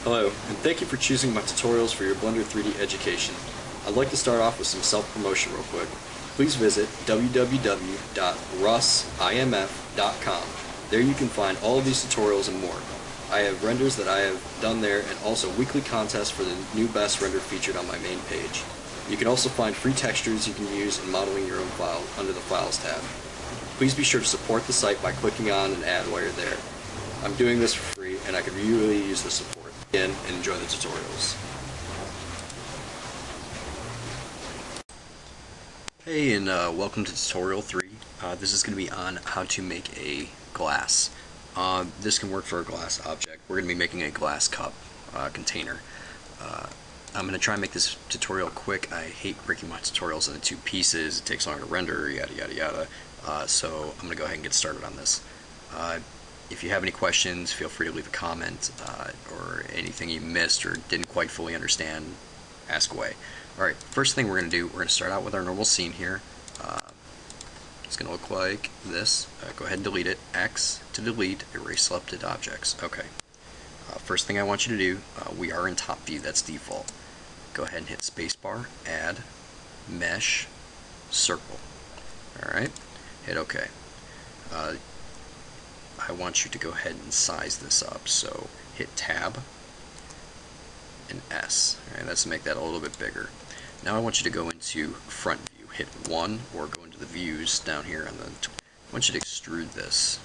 Hello, and thank you for choosing my tutorials for your Blender 3D education. I'd like to start off with some self-promotion real quick. Please visit www.rusimf.com. There you can find all of these tutorials and more. I have renders that I have done there and also weekly contests for the new best render featured on my main page. You can also find free textures you can use in modeling your own file under the Files tab. Please be sure to support the site by clicking on an ad while you're there. I'm doing this for free and I could really use the support. Again, and enjoy the tutorials. Hey, and welcome to tutorial 3. This is going to be on how to make a glass. This can work for a glass object. We're going to be making a glass cup container. I'm going to try and make this tutorial quick. I hate breaking my tutorials into 2 pieces. It takes longer to render, yada yada yada. So I'm going to go ahead and get started on this. If you have any questions, feel free to leave a comment, or anything you missed or didn't quite fully understand, ask away. Alright, first thing we're going to do, we're going to start out with our normal scene here. It's going to look like this. Go ahead and delete it. X to delete, erase selected objects. Okay. First thing I want you to do, we are in top view, that's default. Go ahead and hit spacebar, add, mesh, circle. Alright, hit OK. I want you to go ahead and size this up, so hit tab and S. Alright, let's make that a little bit bigger. Now I want you to go into front view, hit 1 or go into the views down here, and then I want you to extrude this.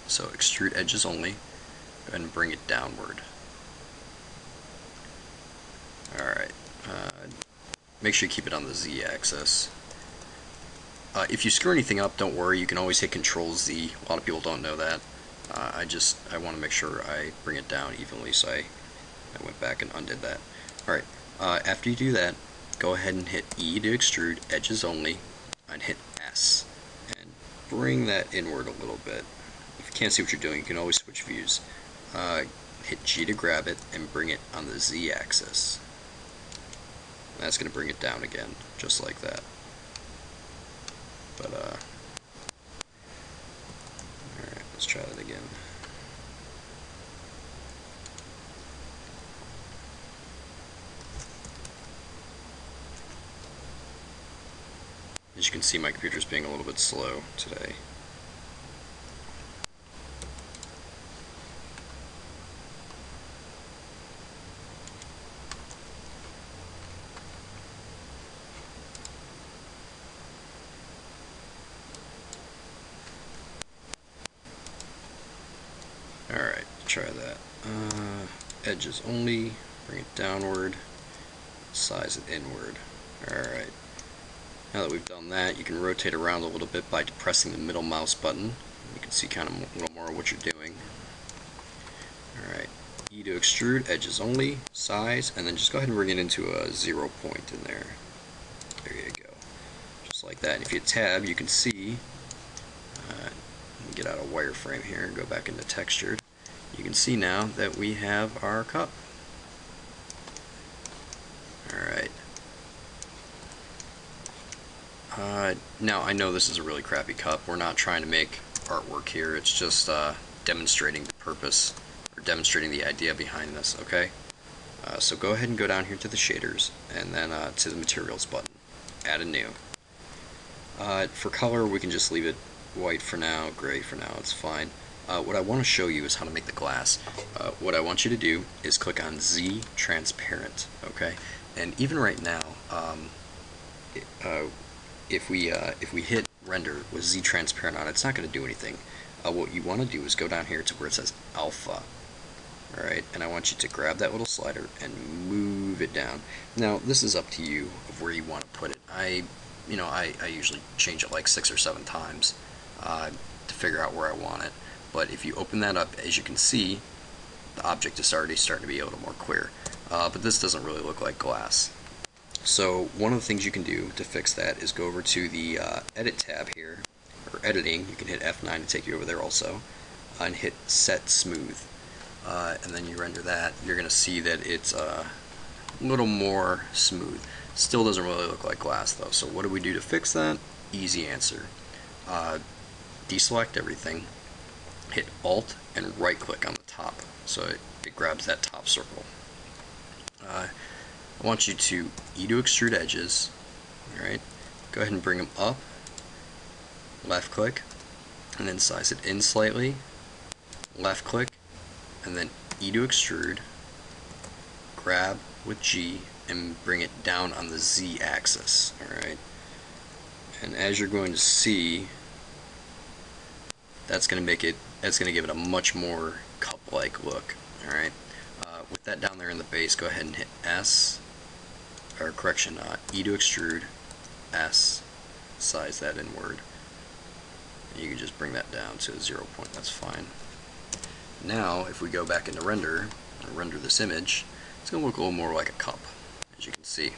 So extrude edges only, go ahead and bring it downward. Alright, make sure you keep it on the Z axis. If you screw anything up, don't worry, you can always hit Control Z. A lot of people don't know that. I want to make sure I bring it down evenly, so I went back and undid that. Alright, after you do that, go ahead and hit E to extrude, edges only, and hit S. And bring that inward a little bit. If you can't see what you're doing, you can always switch views. Hit G to grab it and bring it on the Z axis. That's going to bring it down again, just like that. But, alright, let's try that again. As you can see, my computer's being a little bit slow today. Alright, try that. Edges only, bring it downward, size it inward. Alright. Now that we've done that, you can rotate around a little bit by depressing the middle mouse button. You can see kind of a little more of what you're doing. Alright, E to extrude, edges only, size, and then just go ahead and bring it into a 0 point in there. There you go. Just like that. And if you hit tab, you can see, get out of wireframe here and go back into textured. You can see now that we have our cup. Alright. Now I know this is a really crappy cup. We're not trying to make artwork here. It's just demonstrating the purpose, or demonstrating the idea behind this, okay? So go ahead and go down here to the shaders, and then to the materials button. Add a new. For color, we can just leave it white for now, gray for now, it's fine. What I want to show you is how to make the glass. What I want you to do is click on Z Transparent, okay? And even right now, if we hit render with Z Transparent on, it's not going to do anything. What you want to do is go down here to where it says Alpha. Alright, and I want you to grab that little slider and move it down. Now, this is up to you of where you want to put it. I usually change it like 6 or 7 times to figure out where I want it. But if you open that up, as you can see, the object is already starting to be a little more clear. But this doesn't really look like glass. So one of the things you can do to fix that is go over to the Edit tab here, or Editing. You can hit F9 to take you over there also, and hit Set Smooth. And then you render that. You're going to see that it's a little more smooth. Still doesn't really look like glass though. So what do we do to fix that? Easy answer. Deselect everything, hit Alt and right click on the top, so it grabs that top circle. I want you to E to extrude edges. Alright, go ahead and bring them up, left click, and then size it in slightly, left click, and then E to extrude, grab with G, and bring it down on the Z axis. Alright, and as you're going to see, that's going to give it a much more cup-like look. Alright, with that down there in the base, go ahead and hit S, or correction, E to extrude, S, size that inward. And you can just bring that down to a 0 point, that's fine. Now, if we go back into render, and render this image, it's going to look a little more like a cup, as you can see.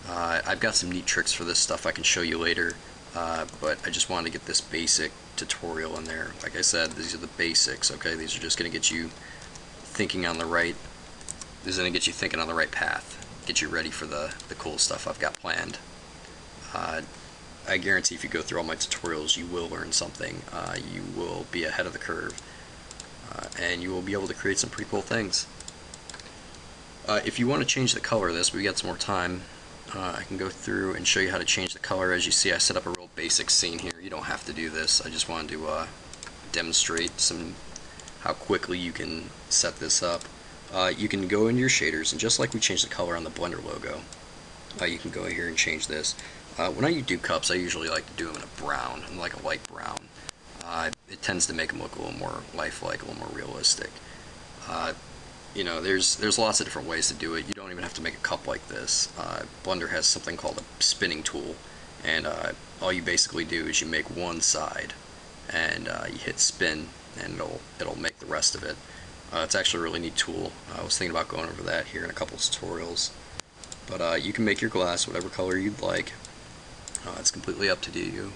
I've got some neat tricks for this stuff I can show you later, but I just wanted to get this basic tutorial in there. Like I said, these are the basics, okay? These are just going to get you thinking on the right, this is going to get you thinking on the right path, get you ready for the cool stuff I've got planned. I guarantee if you go through all my tutorials, you will learn something. You will be ahead of the curve, and you will be able to create some pretty cool things. If you want to change the color of this, we got some more time. I can go through and show you how to change the color. As you see, I set up a real basic scene here. You don't have to do this. I just wanted to demonstrate how quickly you can set this up. You can go into your shaders, and just like we changed the color on the Blender logo, you can go here and change this. When I do cups, I usually like to do them in a brown, like a light brown. It tends to make them look a little more lifelike, a little more realistic. You know, there's lots of different ways to do it. You don't even have to make a cup like this. Blender has something called a spinning tool, and all you basically do is you make one side, and you hit spin, and it'll make the rest of it. It's actually a really neat tool. I was thinking about going over that here in a couple of tutorials. But you can make your glass whatever color you'd like. It's completely up to you.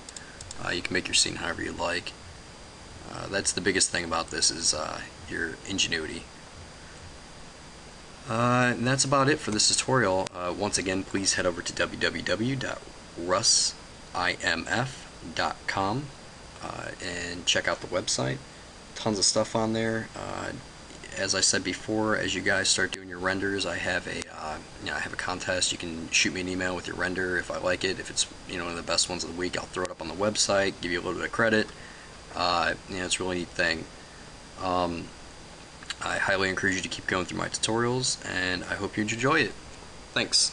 You can make your scene however you like. That's the biggest thing about this is your ingenuity. And that's about it for this tutorial. Once again, please head over to www.rusimf.com and check out the website. Tons of stuff on there. As I said before, as you guys start doing your renders, I have a contest. You can shoot me an email with your render if I like it. If it's one of the best ones of the week, I'll throw it up on the website, give you a little bit of credit. It's a really neat thing. I highly encourage you to keep going through my tutorials, and I hope you enjoy it. Thanks.